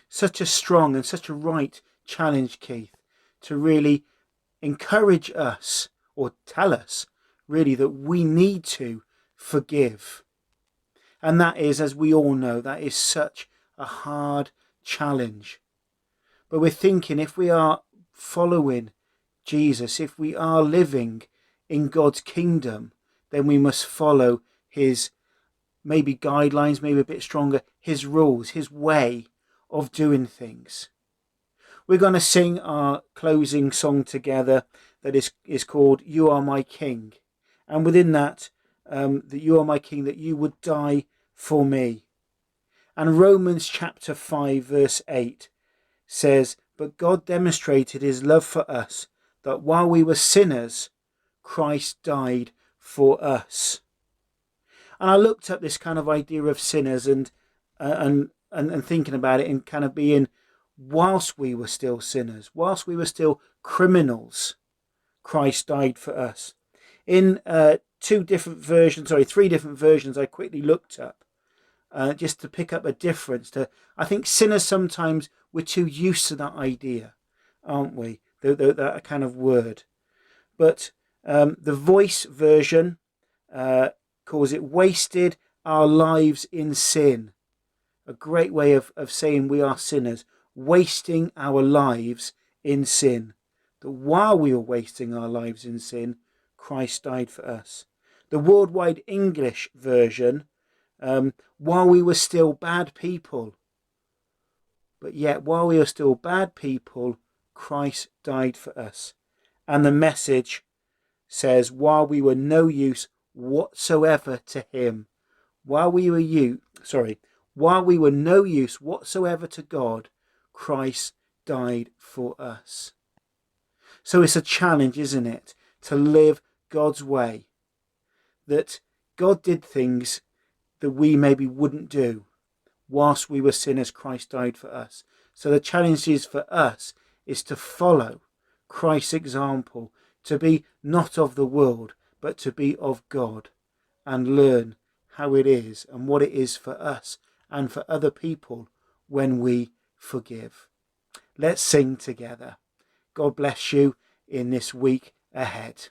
such a strong and such a right challenge, Keith, to really encourage us or tell us really that we need to forgive. And that is, as we all know, that is such a hard challenge. But we're thinking if we are following Jesus, if we are living in God's kingdom, then we must follow his maybe guidelines, maybe a bit stronger, his rules, his way of doing things. We're going to sing our closing song together that is called You Are My King. And within that, that you are my King, that you would die for me. And Romans chapter 5 verse 8 says, but God demonstrated his love for us, that while we were sinners, Christ died for us. And I looked at this kind of idea of sinners and thinking about it and kind of being, whilst we were still sinners, whilst we were still criminals, Christ died for us. In three different versions I quickly looked up, just to pick up a difference. I think sinners sometimes we're too used to that idea, aren't we? That kind of word. But the Voice version calls it wasted our lives in sin. A great way of saying we are sinners, wasting our lives in sin. That while we were wasting our lives in sin, Christ died for us. The Worldwide English version, while we were still bad people, but yet while we were still bad people, Christ died for us. And the Message says, while we were no use whatsoever to him, while we were no use whatsoever to God, Christ died for us. So it's a challenge, isn't it, to live God's way, that God did things that we maybe wouldn't do. Whilst we were sinners, Christ died for us. So the challenge is for us is to follow Christ's example, to be not of the world, but to be of God, and learn how it is and what it is for us and for other people when we forgive. Let's sing together. God bless you in this week ahead.